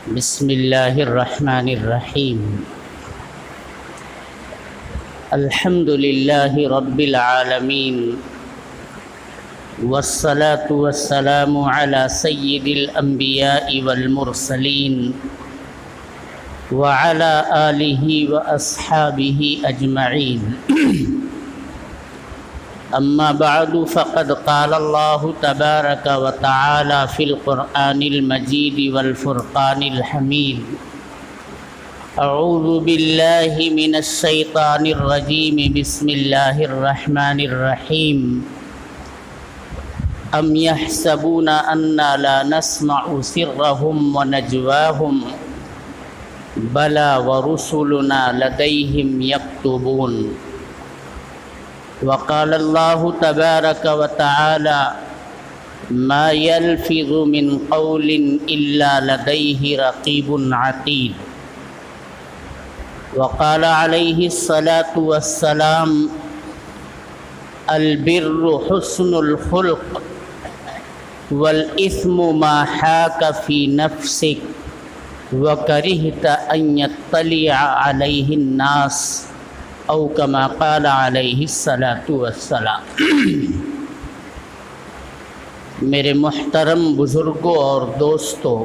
بسم اللہ الرحمن الرحیم الحمد للہ رب العالمین والصلاة والسلام علی سید الانبیاء والمرسلین وعلی آلہ واصحابہ اجمعین اما بعد فقد قال اللہ تبارک وتعالی فی القرآن المجید والفرقان الحمید اعوذ باللہ من الشیطان الرجیم بسم اللہ الرحمن الرحیم ام یحسبون انا لا نسمع سرهم ونجواهم بلا ورسلنا لدیہم یکتبون وقال اللہ تبارک وتعالی ما یلفظ من قول الا لدیہ رقیب عتید وقال علیہ الصلاة والسلام البر حسن الخلق والاثم ما حاک فی نفسک وکرہت ان یطلع علیہ الناس او کما قال علیہ الصلاۃ والسلام۔ میرے محترم بزرگوں اور دوستوں،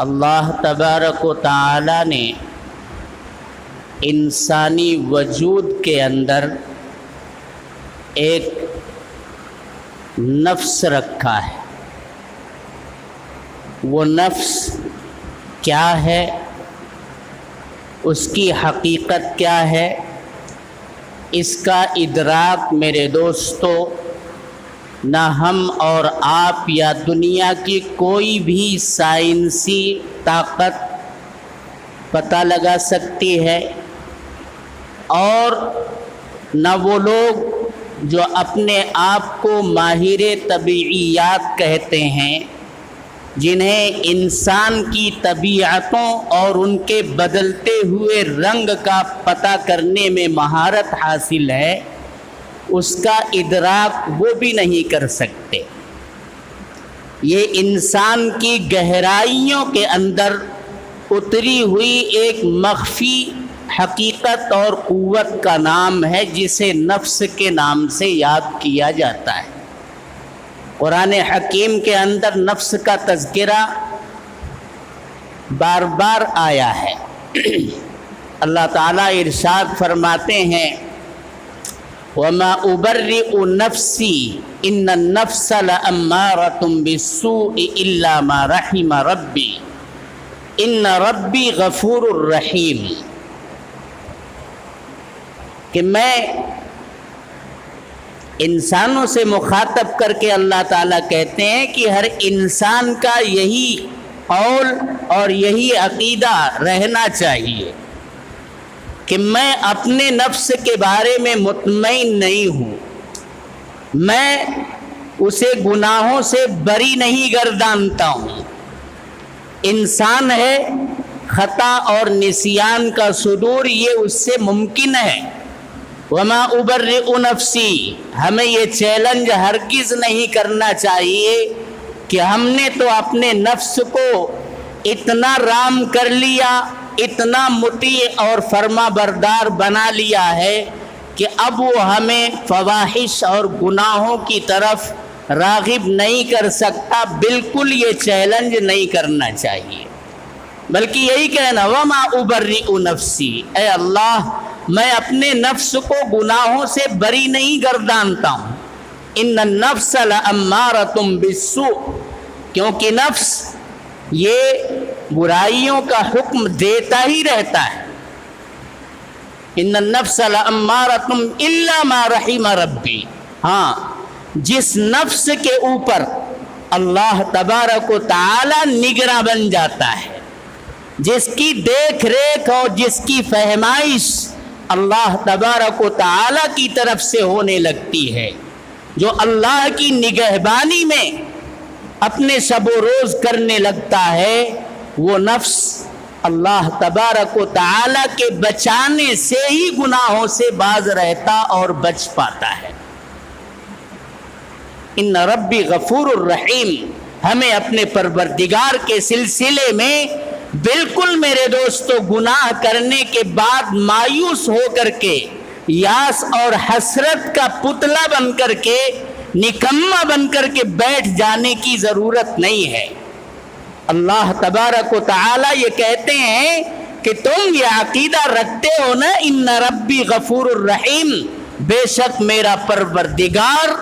اللہ تبارک و تعالی نے انسانی وجود کے اندر ایک نفس رکھا ہے۔ وہ نفس کیا ہے، اس کی حقیقت کیا ہے، اس کا ادراک میرے دوستو نہ ہم اور آپ یا دنیا کی کوئی بھی سائنسی طاقت پتہ لگا سکتی ہے، اور نہ وہ لوگ جو اپنے آپ کو ماہر طبیعیات کہتے ہیں، جنہیں انسان کی طبیعتوں اور ان کے بدلتے ہوئے رنگ کا پتہ کرنے میں مہارت حاصل ہے، اس کا ادراک وہ بھی نہیں کر سکتے۔ یہ انسان کی گہرائیوں کے اندر اتری ہوئی ایک مخفی حقیقت اور قوت کا نام ہے، جسے نفس کے نام سے یاد کیا جاتا ہے۔ قرآن حکیم کے اندر نفس کا تذکرہ بار بار آیا ہے۔ اللہ تعالیٰ ارشاد فرماتے ہیں وَمَا أُبَرِّئُ نَفْسِي إِنَّ النَّفْسَ لَأَمَّارَةٌ بِالسُّوءِ إِلَّا مَا رَحِمَ رَبِّي إِنَّ رَبِّي غَفُورٌ رَحِيمٌ، کہ میں انسانوں سے مخاطب کر کے اللہ تعالیٰ کہتے ہیں کہ ہر انسان کا یہی قول اور یہی عقیدہ رہنا چاہیے کہ میں اپنے نفس کے بارے میں مطمئن نہیں ہوں، میں اسے گناہوں سے بری نہیں گردانتا ہوں۔ انسان ہے، خطا اور نسیان کا صدور یہ اس سے ممکن ہے۔ وما ابرئ نفسی، ہمیں یہ چیلنج ہرگز نہیں کرنا چاہیے کہ ہم نے تو اپنے نفس کو اتنا رام کر لیا، اتنا مطیع اور فرما بردار بنا لیا ہے کہ اب وہ ہمیں فواحش اور گناہوں کی طرف راغب نہیں کر سکتا۔ بالکل یہ چیلنج نہیں کرنا چاہیے، بلکہ یہی کہنا وما ابرئ نفسی، اے اللہ میں اپنے نفس کو گناہوں سے بری نہیں گردانتا ہوں۔ ان النفس لامارۃ بالسوء، کیونکہ نفس یہ برائیوں کا حکم دیتا ہی رہتا ہے۔ ان النفس لامارۃ الا ما رحم ربی، ہاں جس نفس کے اوپر اللہ تبارک و تعالی نگراں بن جاتا ہے، جس کی دیکھ ریکھ اور جس کی فہمائش اللہ تبارک و تعالی کی طرف سے ہونے لگتی ہے، جو اللہ کی نگہبانی میں اپنے شب و روز کرنے لگتا ہے، وہ نفس اللہ تبارک و تعالی کے بچانے سے ہی گناہوں سے باز رہتا اور بچ پاتا ہے۔ ان ربی غفور الرحیم، ہمیں اپنے پروردگار کے سلسلے میں بالکل میرے دوستو گناہ کرنے کے بعد مایوس ہو کر کے، یاس اور حسرت کا پتلا بن کر کے، نکما بن کر کے بیٹھ جانے کی ضرورت نہیں ہے۔ اللہ تبارک و تعالی یہ کہتے ہیں کہ تم یہ عقیدہ رکھتے ہو نا، ان ربی غفور الرحیم، بے شک میرا پروردگار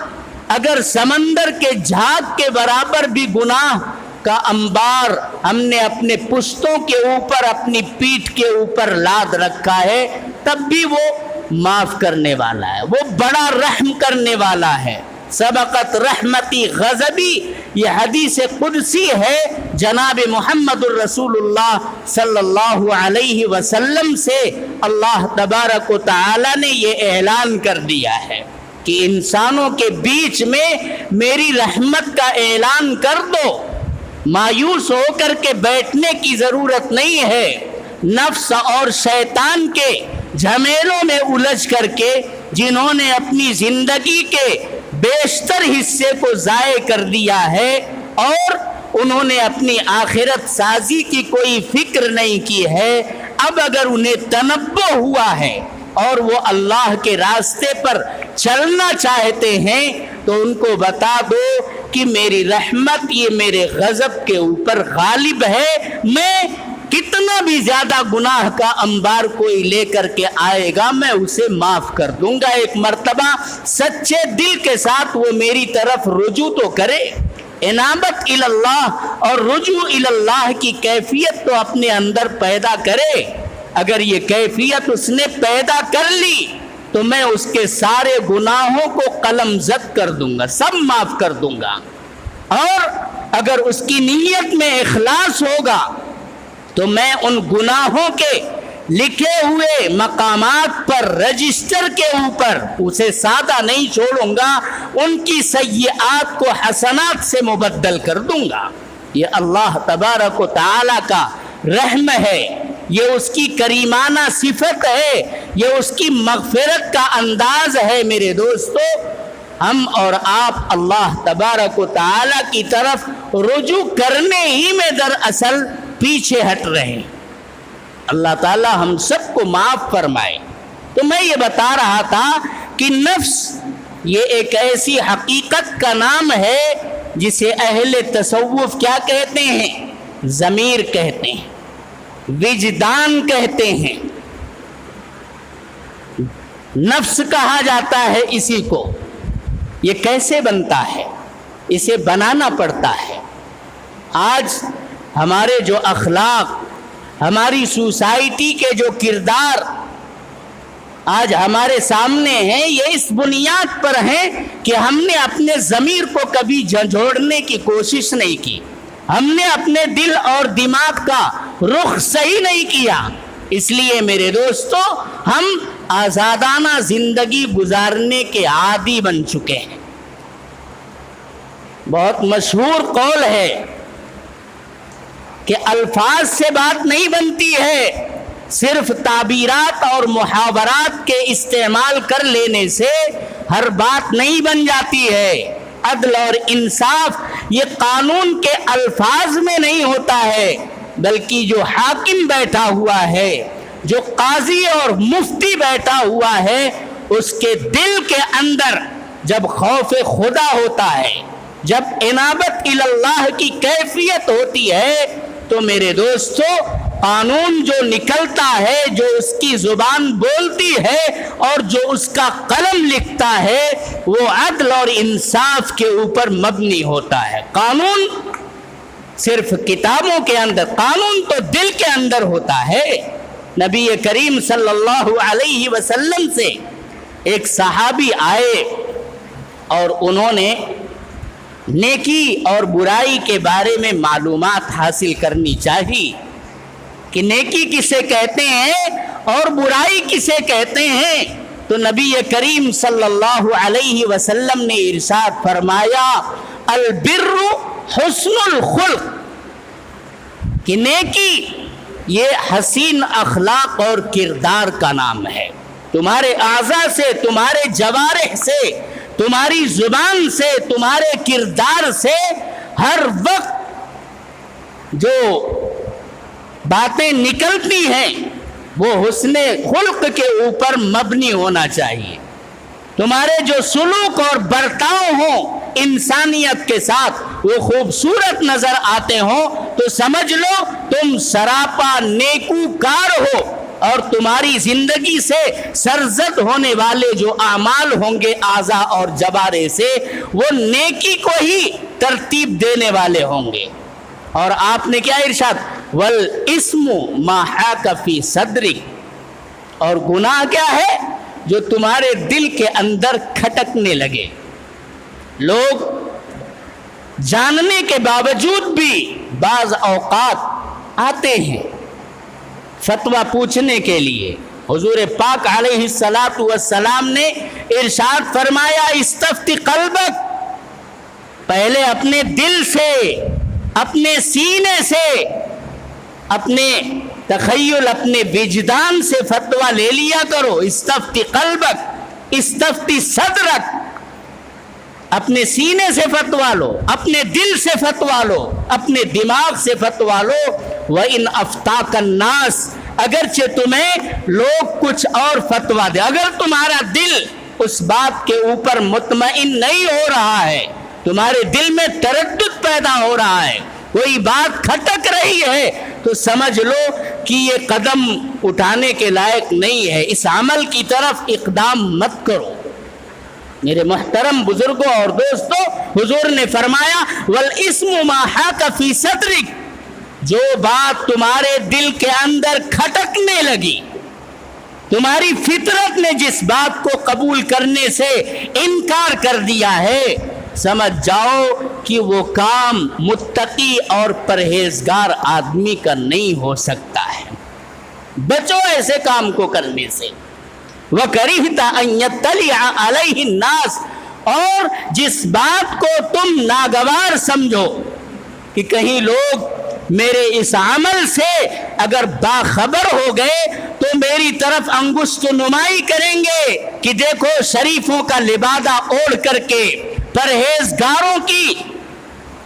اگر سمندر کے جھاگ کے برابر بھی گناہ کا انبار ہم نے اپنے پشتوں کے اوپر، اپنی پیٹھ کے اوپر لاد رکھا ہے، تب بھی وہ معاف کرنے والا ہے، وہ بڑا رحم کرنے والا ہے۔ سبقت رحمتی غضبی، یہ حدیث قدسی ہے جناب محمد الرسول اللہ صلی اللہ علیہ وسلم سے اللہ تبارک و تعالی نے یہ اعلان کر دیا ہے کہ انسانوں کے بیچ میں میری رحمت کا اعلان کر دو، مایوس ہو کر کے بیٹھنے کی ضرورت نہیں ہے۔ نفس اور شیطان کے جھمیلوں میں الجھ کر کے جنہوں نے اپنی زندگی کے بیشتر حصے کو ضائع کر دیا ہے اور انہوں نے اپنی آخرت سازی کی کوئی فکر نہیں کی ہے، اب اگر انہیں تنبہ ہوا ہے اور وہ اللہ کے راستے پر چلنا چاہتے ہیں تو ان کو بتا دو کہ میری رحمت یہ میرے غضب کے اوپر غالب ہے، میں کتنا بھی زیادہ گناہ کا انبار کوئی لے کر کے آئے گا میں اسے معاف کر دوں گا۔ ایک مرتبہ سچے دل کے ساتھ وہ میری طرف رجوع تو کرے، انابت اللہ اور رجوع اللہ کی کیفیت تو اپنے اندر پیدا کرے۔ اگر یہ کیفیت اس نے پیدا کر لی تو میں اس کے سارے گناہوں کو قلم زد کر دوں گا، سب معاف کر دوں گا۔ اور اگر اس کی نیت میں اخلاص ہوگا تو میں ان گناہوں کے لکھے ہوئے مقامات پر، رجسٹر کے اوپر اسے سادہ نہیں چھوڑوں گا، ان کی سیئات کو حسنات سے مبدل کر دوں گا۔ یہ اللہ تبارک و تعالی کا رحم ہے، یہ اس کی کریمانہ صفت ہے، یہ اس کی مغفرت کا انداز ہے۔ میرے دوستو، ہم اور آپ اللہ تبارک و تعالی کی طرف رجوع کرنے ہی میں دراصل پیچھے ہٹ رہے ہیں۔ اللہ تعالی ہم سب کو معاف فرمائے۔ تو میں یہ بتا رہا تھا کہ نفس یہ ایک ایسی حقیقت کا نام ہے جسے اہل تصوف کیا کہتے ہیں؟ ضمیر کہتے ہیں، وجدان کہتے ہیں، نفس کہا جاتا ہے اسی کو۔ یہ کیسے بنتا ہے؟ اسے بنانا پڑتا ہے۔ آج ہمارے جو اخلاق، ہماری سوسائٹی کے جو کردار آج ہمارے سامنے ہیں، یہ اس بنیاد پر ہیں کہ ہم نے اپنے ضمیر کو کبھی جھنجھوڑنے کی کوشش نہیں کی، ہم نے اپنے دل اور دماغ کا رخ صحیح نہیں کیا۔ اس لیے میرے دوستو، ہم آزادانہ زندگی گزارنے کے عادی بن چکے ہیں۔ بہت مشہور قول ہے کہ الفاظ سے بات نہیں بنتی ہے، صرف تعبیرات اور محاورات کے استعمال کر لینے سے ہر بات نہیں بن جاتی ہے۔ عدل اور انصاف یہ قانون کے الفاظ میں نہیں ہوتا ہے، بلکہ جو حاکم بیٹھا ہوا ہے، جو قاضی اور مفتی بیٹھا ہوا ہے، اس کے دل کے اندر جب خوف خدا ہوتا ہے، جب انابت اللہ کی کیفیت ہوتی ہے، تو میرے دوستو قانون جو نکلتا ہے، جو اس کی زبان بولتی ہے اور جو اس کا قلم لکھتا ہے، وہ عدل اور انصاف کے اوپر مبنی ہوتا ہے۔ قانون صرف کتابوں کے اندر، قانون تو دل کے اندر ہوتا ہے۔ نبی کریم صلی اللہ علیہ وسلم سے ایک صحابی آئے اور انہوں نے نیکی اور برائی کے بارے میں معلومات حاصل کرنی چاہیے کہ نیکی کسے کہتے ہیں اور برائی کسے کہتے ہیں۔ تو نبی کریم صلی اللہ علیہ وسلم نے ارشاد فرمایا، البر حسن الخلق، کہ نیکی یہ حسین اخلاق اور کردار کا نام ہے۔ تمہارے اعضاء سے، تمہارے جوارح سے، تمہاری زبان سے، تمہارے کردار سے ہر وقت جو باتیں نکلتی ہیں وہ حسن خلق کے اوپر مبنی ہونا چاہیے. تمہارے جو سلوک اور برتاؤ ہوں انسانیت کے ساتھ وہ خوبصورت نظر آتے ہوں تو سمجھ لو تم سراپا نیکوکار ہو، اور تمہاری زندگی سے سرزد ہونے والے جو اعمال ہوں گے اعضاء اور جوارح سے وہ نیکی کو ہی ترتیب دینے والے ہوں گے. اور آپ نے کیا ارشاد، وَالْإِسْمُ مَا حَاكَ فِي صَدْرِكَ، اور گناہ کیا ہے جو تمہارے دل کے اندر کھٹکنے لگے. لوگ جاننے کے باوجود بھی بعض اوقات آتے ہیں فتویٰ پوچھنے کے لیے. حضور پاک علیہ الصلاۃ والسلام نے ارشاد فرمایا استفتی قلبک، پہلے اپنے دل سے، اپنے سینے سے، اپنے تخیل، اپنے وجدان سے فتویٰ لے لیا کرو. استفتی قلبک، استفتی صدرک، اپنے سینے سے فتویٰ لو، اپنے دل سے فتویٰ لو، اپنے دماغ سے فتویٰ لو. وَإِنْ أَفْتَاكَ النَّاسِ، اگرچہ تمہیں لوگ کچھ اور فتویٰ دے، اگر تمہارا دل اس بات کے اوپر مطمئن نہیں ہو رہا ہے، تمہارے دل میں تردد پیدا ہو رہا ہے، کوئی بات کھٹک رہی ہے، تو سمجھ لو کہ یہ قدم اٹھانے کے لائق نہیں ہے، اس عمل کی طرف اقدام مت کرو. میرے محترم بزرگوں اور دوستوں، حضور نے فرمایا وَالْإِسْمُ مَا حَاكَ فِي صَدْرِكَ، جو بات تمہارے دل کے اندر کھٹکنے لگی، تمہاری فطرت نے جس بات کو قبول کرنے سے انکار کر دیا ہے، سمجھ جاؤ کہ وہ کام متقی اور پرہیزگار آدمی کا نہیں ہو سکتا ہے. بچو ایسے کام کو کرنے سے. وَكَرِهْتَ أَن يَطَّلِعَ عَلَيْهِ النَّاسِ، اور جس بات کو تم ناگوار سمجھو کہ کہیں لوگ میرے اس عمل سے اگر باخبر ہو گئے تو میری طرف انگشت نمائی کریں گے کہ دیکھو شریفوں کا لبادہ اوڑھ کر کے، پرہیزگاروں کی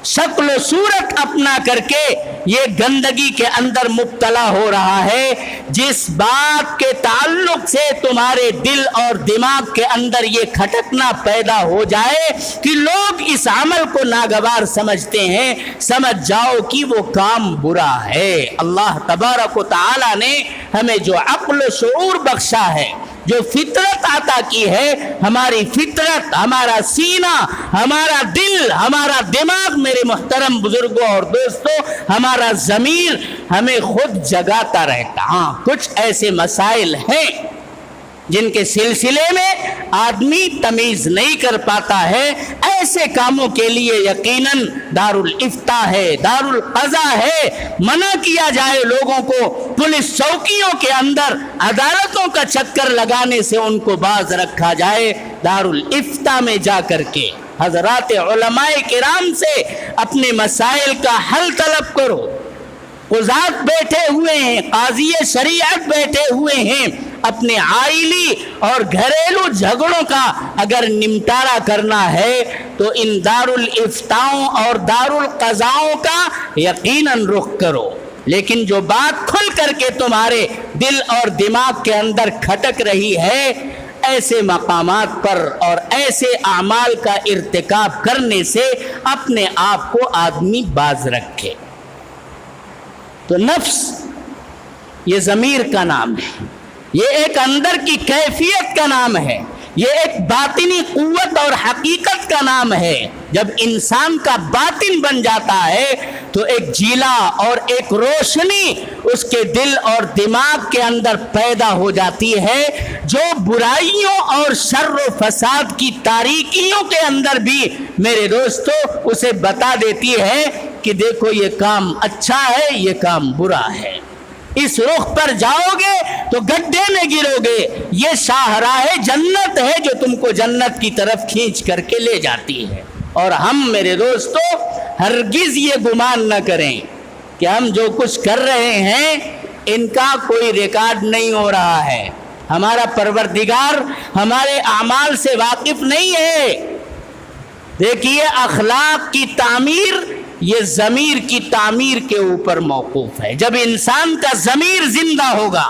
شکل و صورت اپنا کر کے یہ گندگی کے اندر مبتلا ہو رہا ہے. جس بات کے تعلق سے تمہارے دل اور دماغ کے اندر یہ کھٹکنا پیدا ہو جائے کہ لوگ اس عمل کو ناگوار سمجھتے ہیں، سمجھ جاؤ کہ وہ کام برا ہے. اللہ تبارک و تعالی نے ہمیں جو عقل و شعور بخشا ہے، جو فطرت عطا کی ہے، ہماری فطرت، ہمارا سینہ، ہمارا دل، ہمارا دماغ، میرے محترم بزرگوں اور دوستوں، ہمارا ضمیر ہمیں خود جگاتا رہتا. ہاں کچھ ایسے مسائل ہیں جن کے سلسلے میں آدمی تمیز نہیں کر پاتا ہے، ایسے کاموں کے لیے یقیناً دارالافتاء ہے، دارالقضاء ہے. منع کیا جائے لوگوں کو پولیس چوکیوں کے اندر عدالتوں کا چکر لگانے سے ان کو باز رکھا جائے. دارالافتاء میں جا کر کے حضرات علماء کرام سے اپنے مسائل کا حل طلب کرو. قضات بیٹھے ہوئے ہیں، قاضی شریعت بیٹھے ہوئے ہیں، اپنے عائلی اور گھریلو جھگڑوں کا اگر نمٹارا کرنا ہے تو ان دارالافتاؤں اور دارالقضاؤں کا یقیناً رخ کرو. لیکن جو بات کھل کر کے تمہارے دل اور دماغ کے اندر کھٹک رہی ہے، ایسے مقامات پر اور ایسے اعمال کا ارتکاب کرنے سے اپنے آپ کو آدمی باز رکھے. تو نفس یہ ضمیر کا نام ہے، یہ ایک اندر کی کیفیت کا نام ہے، یہ ایک باطنی قوت اور حقیقت کا نام ہے. جب انسان کا باطن بن جاتا ہے تو ایک جیلا اور ایک روشنی اس کے دل اور دماغ کے اندر پیدا ہو جاتی ہے، جو برائیوں اور شر و فساد کی تاریکیوں کے اندر بھی میرے دوستو اسے بتا دیتی ہے کہ دیکھو یہ کام اچھا ہے، یہ کام برا ہے. اس رخ پر جاؤ گے تو گڈھے میں گرو گے. یہ شاہراہ جنت ہے جو تم کو جنت کی طرف کھینچ کر کے لے جاتی ہے. اور ہم میرے دوستو ہرگز یہ گمان نہ کریں کہ ہم جو کچھ کر رہے ہیں ان کا کوئی ریکارڈ نہیں ہو رہا ہے. ہمارا پروردگار ہمارے اعمال سے واقف نہیں ہے. دیکھیے اخلاق کی تعمیر یہ ضمیر کی تعمیر کے اوپر موقوف ہے. جب انسان کا ضمیر زندہ ہوگا،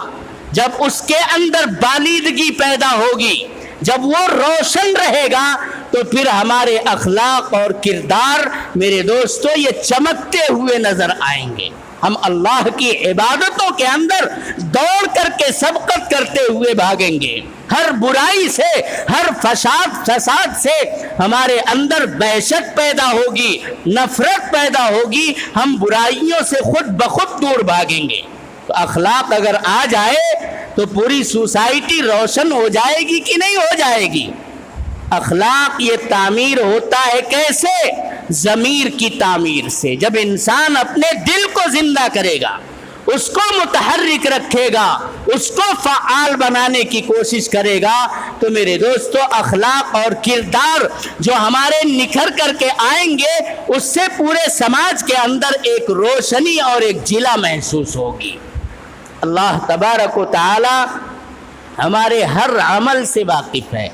جب اس کے اندر بالیدگی پیدا ہوگی، جب وہ روشن رہے گا، تو پھر ہمارے اخلاق اور کردار میرے دوستو یہ چمکتے ہوئے نظر آئیں گے. ہم اللہ کی عبادتوں کے اندر دوڑ کر کے سبقت کرتے ہوئے بھاگیں گے. ہر برائی سے، ہر فساد سے ہمارے اندر وحشت پیدا ہوگی، نفرت پیدا ہوگی، ہم برائیوں سے خود بخود دور بھاگیں گے. تو اخلاق اگر آ جائے تو پوری سوسائٹی روشن ہو جائے گی کہ نہیں ہو جائے گی؟ اخلاق یہ تعمیر ہوتا ہے کیسے؟ ضمیر کی تعمیر سے. جب انسان اپنے دل کو زندہ کرے گا، اس کو متحرک رکھے گا، اس کو فعال بنانے کی کوشش کرے گا، تو میرے دوستو اخلاق اور کردار جو ہمارے نکھر کر کے آئیں گے، اس سے پورے سماج کے اندر ایک روشنی اور ایک جلا محسوس ہوگی. اللہ تبارک و تعالی ہمارے ہر عمل سے واقف ہے.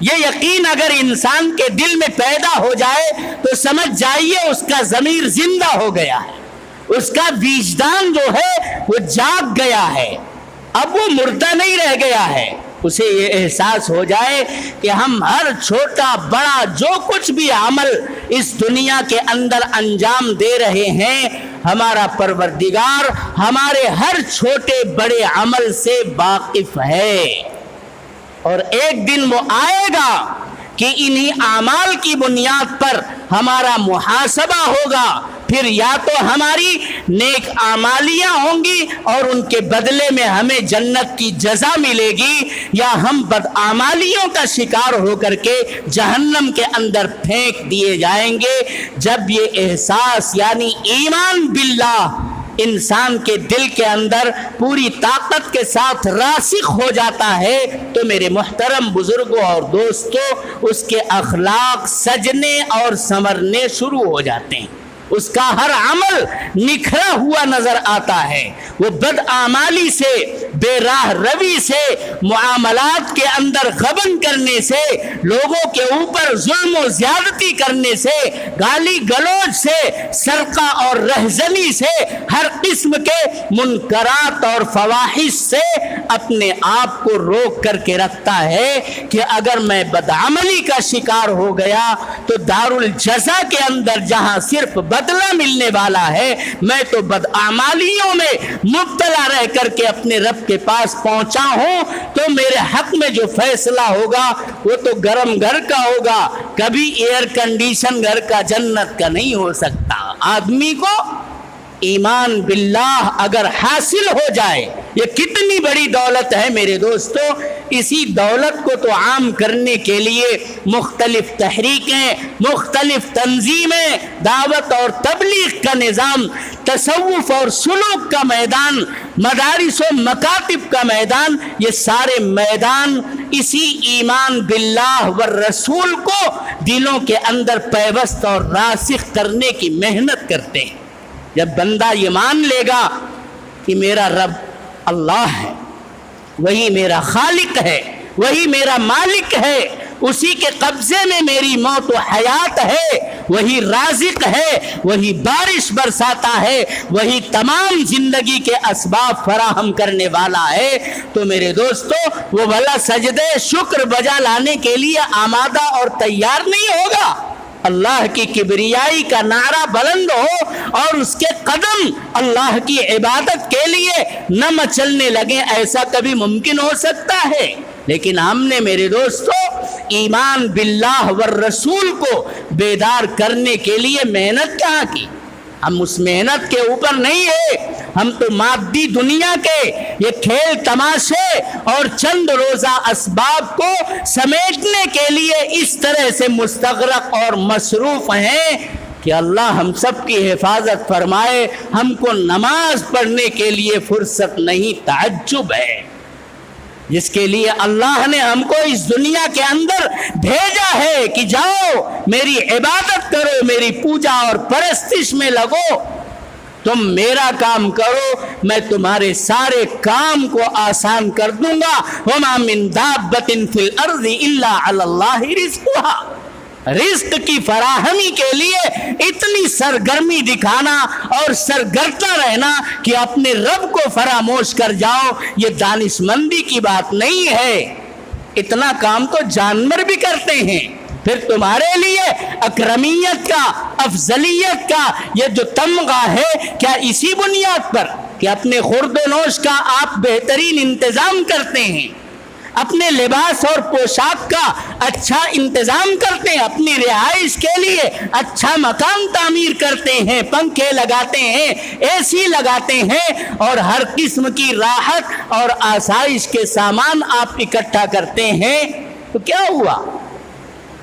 یہ یقین اگر انسان کے دل میں پیدا ہو جائے تو سمجھ جائیے اس کا ضمیر زندہ ہو گیا ہے، اس کا وجدان جو ہے وہ جاگ گیا ہے، اب وہ مردہ نہیں رہ گیا ہے. اسے یہ احساس ہو جائے کہ ہم ہر چھوٹا بڑا جو کچھ بھی عمل اس دنیا کے اندر انجام دے رہے ہیں، ہمارا پروردگار ہمارے ہر چھوٹے بڑے عمل سے واقف ہے. اور ایک دن وہ آئے گا کہ انہی اعمال کی بنیاد پر ہمارا محاسبہ ہوگا. پھر یا تو ہماری نیک اعمالیاں ہوں گی اور ان کے بدلے میں ہمیں جنت کی جزا ملے گی، یا ہم بدعمالیوں کا شکار ہو کر کے جہنم کے اندر پھینک دیے جائیں گے. جب یہ احساس یعنی ایمان باللہ انسان کے دل کے اندر پوری طاقت کے ساتھ راسخ ہو جاتا ہے، تو میرے محترم بزرگوں اور دوستوں اس کے اخلاق سجنے اور سنورنے شروع ہو جاتے ہیں. اس کا ہر عمل نکھرا ہوا نظر آتا ہے. وہ بدعمالی سے، بے راہ روی سے، معاملات کے اندر غبن کرنے سے، لوگوں کے اوپر ظلم و زیادتی کرنے سے، گالی گلوچ سے، سرقہ اور رہزنی سے، ہر قسم کے منکرات اور فواحش سے اپنے آپ کو روک کر کے رکھتا ہے کہ اگر میں بدعملی کا شکار ہو گیا تو دار الجزا کے اندر جہاں صرف بدلہ ملنے والا ہے، میں تو بدعمالیوں میں مبتلا رہ کر کے اپنے رب کے پاس پہنچا ہوں، تو میرے حق میں جو فیصلہ ہوگا وہ تو گرم گھر کا ہوگا، کبھی ایئر کنڈیشن گھر کا جنت کا نہیں ہو سکتا. آدمی کو ایمان باللہ اگر حاصل ہو جائے، یہ کتنی بڑی دولت ہے میرے دوستو. اسی دولت کو تو عام کرنے کے لیے مختلف تحریکیں، مختلف تنظیمیں، دعوت اور تبلیغ کا نظام، تصوف اور سلوک کا میدان، مدارس و مکاتب کا میدان، یہ سارے میدان اسی ایمان باللہ والرسول کو دلوں کے اندر پیوست اور راسخ کرنے کی محنت کرتے ہیں. جب بندہ یہ مان لے گا کہ میرا رب اللہ ہے، وہی میرا خالق ہے، وہی میرا مالک ہے، اسی کے قبضے میں میری موت و حیات ہے، وہی رازق ہے، وہی بارش برساتا ہے، وہی تمام زندگی کے اسباب فراہم کرنے والا ہے، تو میرے دوستو وہ بھلا سجدے شکر بجا لانے کے لیے آمادہ اور تیار نہیں ہوگا؟ اللہ کی کبریائی کا نعرہ بلند ہو اور اس کے قدم اللہ کی عبادت کے لیے نہ مچلنے لگے، ایسا کبھی ممکن ہو سکتا ہے؟ لیکن ہم نے میرے دوستو ایمان باللہ والرسول کو بیدار کرنے کے لیے محنت کہاں کی؟ ہم اس محنت کے اوپر نہیں ہیں، ہم تو مادی دنیا کے یہ کھیل تماشے اور چند روزہ اسباب کو سمیٹنے کے لیے اس طرح سے مستغرق اور مصروف ہیں کہ اللہ ہم سب کی حفاظت فرمائے. ہم کو نماز پڑھنے کے لیے فرصت نہیں، تعجب ہے. جس کے لیے اللہ نے ہم کو اس دنیا کے اندر بھیجا ہے کہ جاؤ میری عبادت کرو، میری پوجا اور پرستش میں لگو، تم میرا کام کرو، میں تمہارے سارے کام کو آسان کر دوں گا. وَمَا مِن دَابَّةٍ فِي الْأَرْضِ إِلَّا عَلَى اللَّهِ رِزْقُهَا. رزق کی فراہمی کے لیے اتنی سرگرمی دکھانا اور سرگردہ رہنا کہ اپنے رب کو فراموش کر جاؤ، یہ دانش مندی کی بات نہیں ہے۔ اتنا کام تو جانور بھی کرتے ہیں، پھر تمہارے لیے اکرمیت کا، افضلیت کا یہ جو تمغہ ہے، کیا اسی بنیاد پر کہ اپنے خورد و نوش کا آپ بہترین انتظام کرتے ہیں، اپنے لباس اور پوشاک کا اچھا انتظام کرتے ہیں، اپنی رہائش کے لیے اچھا مکان تعمیر کرتے ہیں، پنکھے لگاتے ہیں، اے سی لگاتے ہیں اور ہر قسم کی راحت اور آسائش کے سامان آپ اکٹھا کرتے ہیں، تو کیا ہوا؟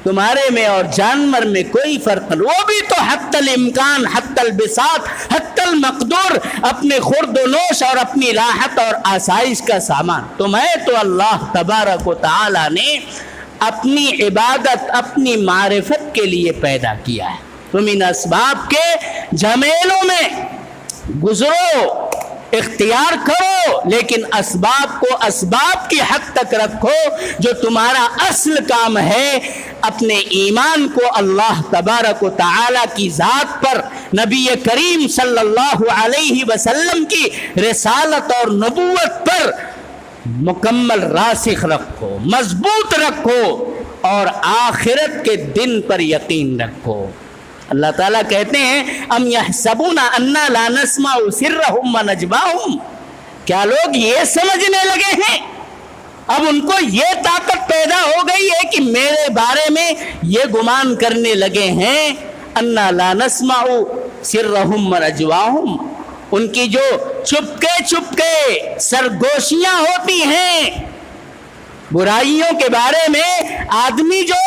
تمہارے میں اور جانور میں کوئی فرق نہیں، وہ بھی تو حتی الامکان، حتی البساط، حتی المقدور اپنے خورد و نوش اور اپنی راحت اور آسائش کا سامان۔ تمہیں تو اللہ تبارک و تعالی نے اپنی عبادت، اپنی معرفت کے لیے پیدا کیا ہے۔ تم ان اسباب کے جھمیلوں میں گزرو، اختیار کرو، لیکن اسباب کو اسباب کی حد تک رکھو۔ جو تمہارا اصل کام ہے، اپنے ایمان کو اللہ تبارک و تعالی کی ذات پر، نبی کریم صلی اللہ علیہ وسلم کی رسالت اور نبوت پر مکمل راسخ رکھو، مضبوط رکھو اور آخرت کے دن پر یقین رکھو۔ اللہ تعالیٰ کہتے ہیں ام یحسبون انا لا نسمع سرهم ونجواهم، کیا لوگ یہ سمجھنے لگے ہیں، اب ان کو یہ طاقت پیدا ہو گئی ہے کہ میرے بارے میں یہ گمان کرنے لگے ہیں انا لا نسمع سرهم ونجواهم، ان کی جو چپکے سرگوشیاں ہوتی ہیں برائیوں کے بارے میں، آدمی جو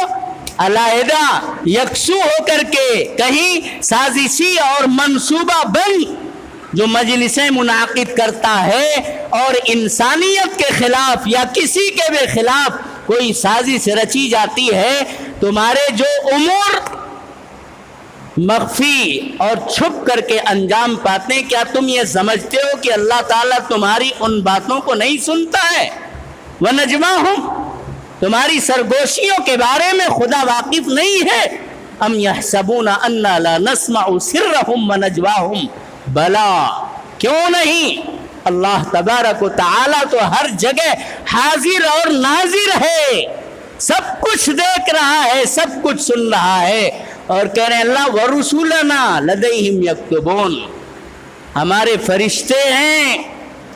علیحدہ یکسو ہو کر کے کہیں سازشی اور منصوبہ بند جو مجلسیں منعقد کرتا ہے اور انسانیت کے خلاف یا کسی کے بھی خلاف کوئی سازش رچی جاتی ہے، تمہارے جو امور مخفی اور چھپ کر کے انجام پاتے ہیں، کیا تم یہ سمجھتے ہو کہ اللہ تعالیٰ تمہاری ان باتوں کو نہیں سنتا ہے؟ وَنَجْمَاهُمْ، تمہاری سرگوشیوں کے بارے میں خدا واقف نہیں ہے؟ ام یحسبون انا لا نسمع سرهم ونجواهم، بلا، کیوں نہیں؟ اللہ تبارک و تعالی تو ہر جگہ حاضر اور ناظر ہے، سب کچھ دیکھ رہا ہے، سب کچھ سن رہا ہے، اور کہہ رہے ہیں اللہ ورسولنا لدیہم یکتبون، ہمارے فرشتے ہیں،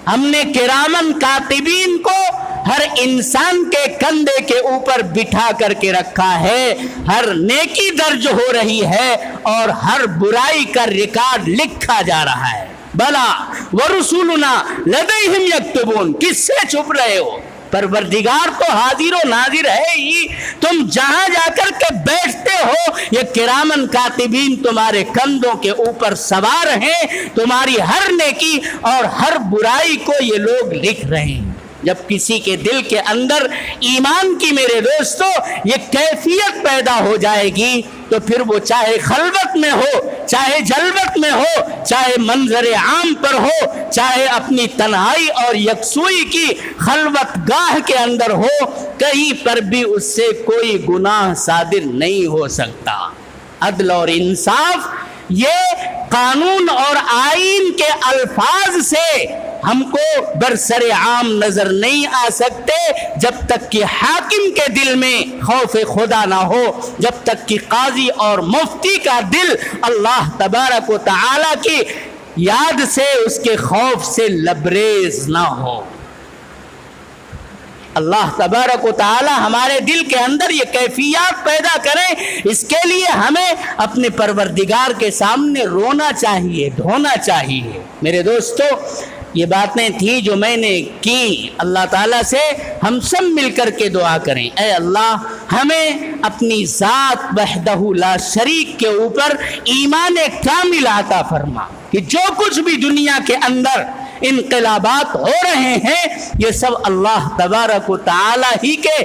ہم نے کرامن کاتبین کو ہر انسان کے کندھے کے اوپر بٹھا کر کے رکھا ہے، ہر نیکی درج ہو رہی ہے اور ہر برائی کا ریکارڈ لکھا جا رہا ہے۔ بلا ورسولنا لدیہم یکتبون، کس سے چھپ رہے ہو؟ پروردگار تو حاضر و ناظر ہے ہی، تم جہاں جا کر کے بیٹھتے ہو یہ کرامن کاتبین تمہارے کندھوں کے اوپر سوار ہیں، تمہاری ہر نیکی اور ہر برائی کو یہ لوگ لکھ رہے ہیں۔ جب کسی کے دل کے اندر ایمان کی میرے دوستو یہ کیفیت پیدا ہو جائے گی تو پھر وہ چاہے خلوت میں ہو، چاہے جلوت میں ہو، چاہے منظر عام پر ہو، چاہے اپنی تنہائی اور یکسوئی کی خلوت گاہ کے اندر ہو، کہیں پر بھی اس سے کوئی گناہ صادر نہیں ہو سکتا۔ عدل اور انصاف یہ قانون اور آئین کے الفاظ سے ہم کو برسر عام نظر نہیں آ سکتے جب تک کہ حاکم کے دل میں خوف خدا نہ ہو، جب تک کہ قاضی اور مفتی کا دل اللہ تبارک و تعالی کی یاد سے، اس کے خوف سے لبریز نہ ہو۔ اللہ تبارک و تعالی ہمارے دل کے اندر یہ کیفیات پیدا کریں، اس کے لیے ہمیں اپنے پروردگار کے سامنے رونا چاہیے، دھونا چاہیے۔ میرے دوستو، یہ باتیں تھیں جو میں نے کی، اللہ تعالیٰ سے ہم سب مل کر کے دعا کریں، اے اللہ ہمیں اپنی ذات وحدہ لا شریک کے اوپر ایمان کامل عطا فرما، کہ جو کچھ بھی دنیا کے اندر انقلابات ہو رہے ہیں یہ سب اللہ تبارک و تعالی ہی کے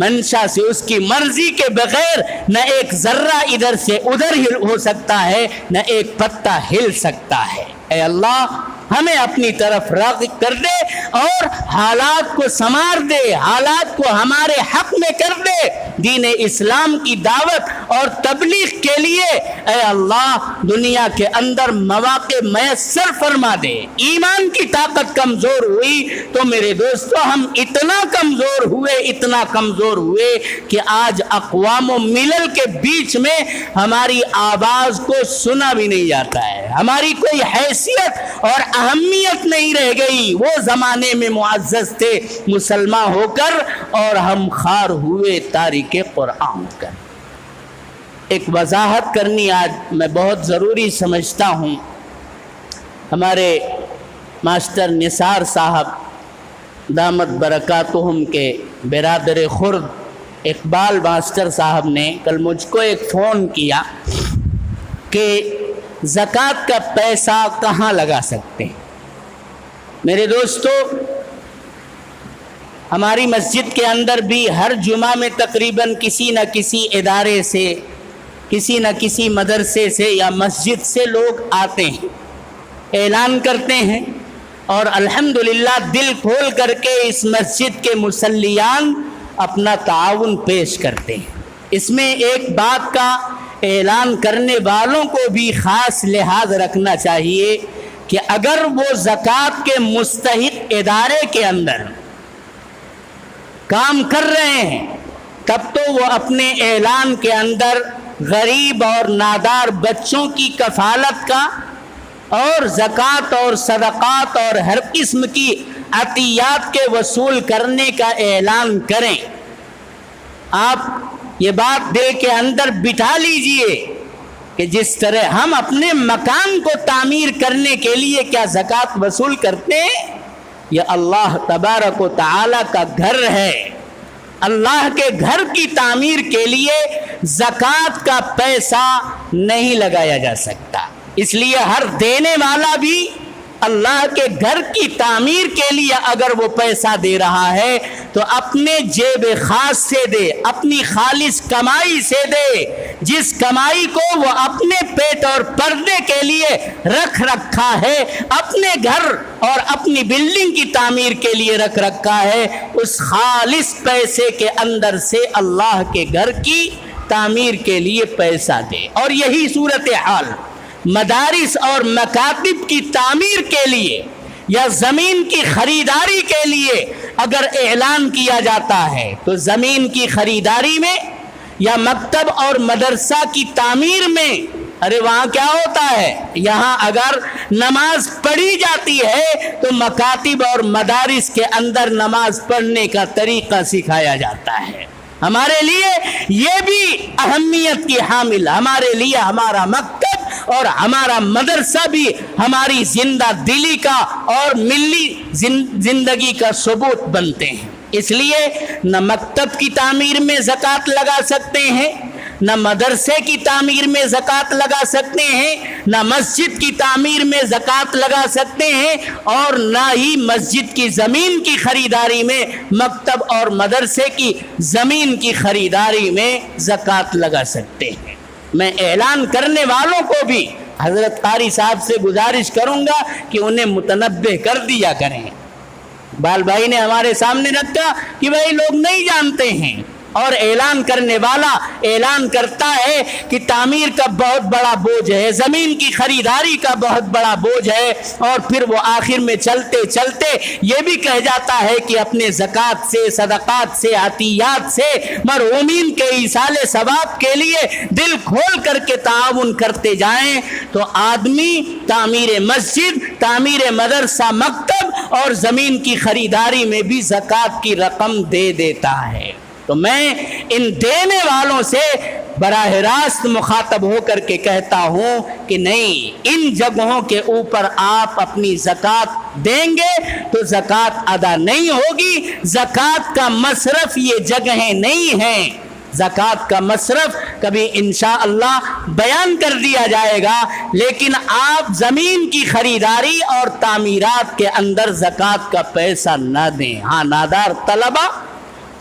منشا سے، اس کی مرضی کے بغیر نہ ایک ذرہ ادھر سے ادھر ہو سکتا ہے، نہ ایک پتا ہل سکتا ہے۔ اے اللہ ہمیں اپنی طرف راغب کر دے اور حالات کو سنوار دے، حالات کو ہمارے حق میں کر دے، دین اسلام کی دعوت اور تبلیغ کے لیے اے اللہ دنیا کے اندر مواقع میسر فرما دے۔ ایمان کی طاقت کمزور ہوئی تو میرے دوستو ہم اتنا کمزور ہوئے کہ آج اقوام و ملل کے بیچ میں ہماری آواز کو سنا بھی نہیں جاتا ہے، ہماری کوئی حیثیت اور اہمیت نہیں رہ گئی۔ وہ زمانے میں معزز تھے مسلمان ہو کر اور ہم خار ہوئے تارک قرآن کر۔ ایک وضاحت کرنی آج میں بہت ضروری سمجھتا ہوں۔ ہمارے ماسٹر نثار صاحب دامت برکاتہم کے برادر خرد اقبال ماسٹر صاحب نے کل مجھ کو ایک فون کیا کہ زکوٰۃ کا پیسہ کہاں لگا سکتے ہیں۔ میرے دوستو ہماری مسجد کے اندر بھی ہر جمعہ میں تقریباً کسی نہ کسی ادارے سے، کسی نہ کسی مدرسے سے یا مسجد سے لوگ آتے ہیں، اعلان کرتے ہیں اور الحمدللہ دل کھول کر کے اس مسجد کے مصلیان اپنا تعاون پیش کرتے ہیں۔ اس میں ایک بات کا اعلان کرنے والوں کو بھی خاص لحاظ رکھنا چاہیے کہ اگر وہ زکوٰۃ کے مستحق ادارے کے اندر کام کر رہے ہیں تب تو وہ اپنے اعلان کے اندر غریب اور نادار بچوں کی کفالت کا اور زکوٰۃ اور صدقات اور ہر قسم کی عطیات کے وصول کرنے کا اعلان کریں۔ آپ یہ بات دل کے اندر بٹھا لیجئے کہ جس طرح ہم اپنے مکان کو تعمیر کرنے کے لیے کیا زکوٰۃ وصول کرتے ہیں، یہ اللہ تبارک و تعالی کا گھر ہے۔ اللہ کے گھر کی تعمیر کے لیے زکوٰۃ کا پیسہ نہیں لگایا جا سکتا، اس لیے ہر دینے والا بھی اللہ کے گھر کی تعمیر کے لیے اگر وہ پیسہ دے رہا ہے تو اپنے جیب خاص سے دے، اپنی خالص کمائی سے دے، جس کمائی کو وہ اپنے پیٹ اور پردے کے لیے رکھ رکھا ہے، اپنے گھر اور اپنی بلڈنگ کی تعمیر کے لیے رکھ رکھا ہے، اس خالص پیسے کے اندر سے اللہ کے گھر کی تعمیر کے لیے پیسہ دے۔ اور یہی صورتحال مدارس اور مکاتب کی تعمیر کے لیے یا زمین کی خریداری کے لیے اگر اعلان کیا جاتا ہے تو زمین کی خریداری میں یا مکتب اور مدرسہ کی تعمیر میں ارے وہاں کیا ہوتا ہے، یہاں اگر نماز پڑھی جاتی ہے تو مکاتب اور مدارس کے اندر نماز پڑھنے کا طریقہ سکھایا جاتا ہے۔ ہمارے لیے یہ بھی اہمیت کی حامل، ہمارے لیے ہمارا مکتب اور ہمارا مدرسہ بھی ہماری زندہ دلی کا اور ملی زندگی کا ثبوت بنتے ہیں۔ اس لیے نہ مکتب کی تعمیر میں زکوٰۃ لگا سکتے ہیں، نہ مدرسے کی تعمیر میں زکوٰۃ لگا سکتے ہیں، نہ مسجد کی تعمیر میں زکوٰۃ لگا سکتے ہیں، اور نہ ہی مسجد کی زمین کی خریداری میں، مکتب اور مدرسے کی زمین کی خریداری میں زکوٰۃ لگا سکتے ہیں۔ میں اعلان کرنے والوں کو بھی حضرت قاری صاحب سے گزارش کروں گا کہ انہیں متنبہ کر دیا کریں۔ بال بھائی نے ہمارے سامنے رکھا کہ بھائی لوگ نہیں جانتے ہیں، اور اعلان کرنے والا اعلان کرتا ہے کہ تعمیر کا بہت بڑا بوجھ ہے، زمین کی خریداری کا بہت بڑا بوجھ ہے، اور پھر وہ آخر میں چلتے چلتے یہ بھی کہہ جاتا ہے کہ اپنے زکوٰۃ سے، صدقات سے، عطیات سے مرحومین کے ایصال ثواب کے لیے دل کھول کر کے تعاون کرتے جائیں، تو آدمی تعمیر مسجد، تعمیر مدرسہ، مکتب اور زمین کی خریداری میں بھی زکوٰۃ کی رقم دے دیتا ہے۔ تو میں ان دینے والوں سے براہ راست مخاطب ہو کر کے کہتا ہوں کہ نہیں، ان جگہوں کے اوپر آپ اپنی زکوٰۃ دیں گے تو زکوٰۃ ادا نہیں ہوگی۔ زکوٰۃ کا مصرف یہ جگہیں نہیں ہیں، زکوٰۃ کا مصرف کبھی انشاءاللہ بیان کر دیا جائے گا، لیکن آپ زمین کی خریداری اور تعمیرات کے اندر زکوٰۃ کا پیسہ نہ دیں۔ ہاں، نادار طلبہ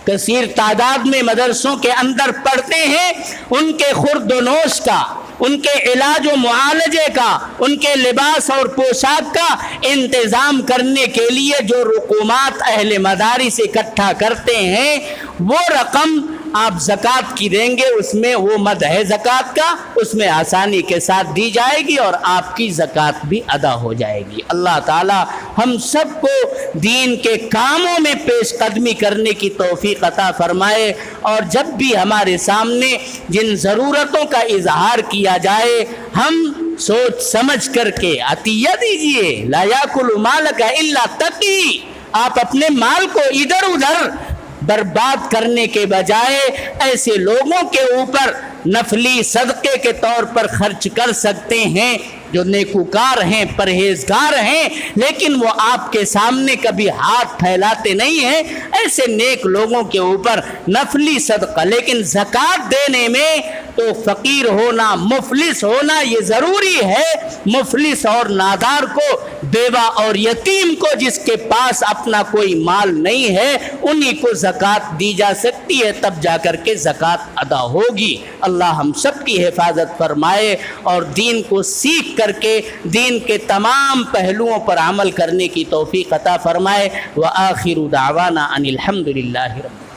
کثیر تعداد میں مدرسوں کے اندر پڑھتے ہیں، ان کے خورد و نوش کا، ان کے علاج و معالجے کا، ان کے لباس اور پوشاک کا انتظام کرنے کے لیے جو رقومات اہل مدارس اکٹھا کرتے ہیں، وہ رقم آپ زکوٰۃ کی دیں گے اس میں وہ مد ہے زکوٰۃ کا، اس میں آسانی کے ساتھ دی جائے گی اور آپ کی زکوٰۃ بھی ادا ہو جائے گی۔ اللہ تعالی ہم سب کو دین کے کاموں میں پیش قدمی کرنے کی توفیق عطا فرمائے، اور جب بھی ہمارے سامنے جن ضرورتوں کا اظہار کیا جائے ہم سوچ سمجھ کر کے عطیہ دیجئے۔ لا یاکل مالک الا تقی، آپ اپنے مال کو ادھر ادھر برباد کرنے کے بجائے ایسے لوگوں کے اوپر نفلی صدقے کے طور پر خرچ کر سکتے ہیں جو نیکوکار ہیں، پرہیزگار ہیں، لیکن وہ آپ کے سامنے کبھی ہاتھ پھیلاتے نہیں ہیں، ایسے نیک لوگوں کے اوپر نفلی صدقہ۔ لیکن زکوٰۃ دینے میں تو فقیر ہونا، مفلس ہونا یہ ضروری ہے۔ مفلس اور نادار کو، بیوہ اور یتیم کو، جس کے پاس اپنا کوئی مال نہیں ہے، انہی کو زکوٰۃ دی جا سکتی ہے، تب جا کر کے زکوٰۃ ادا ہوگی۔ اللہ ہم سب کی حفاظت فرمائے اور دین کو سیکھ کر کے دین کے تمام پہلوؤں پر عمل کرنے کی توفیق عطا فرمائے۔ وآخر دعوانا ان الحمد للہ رب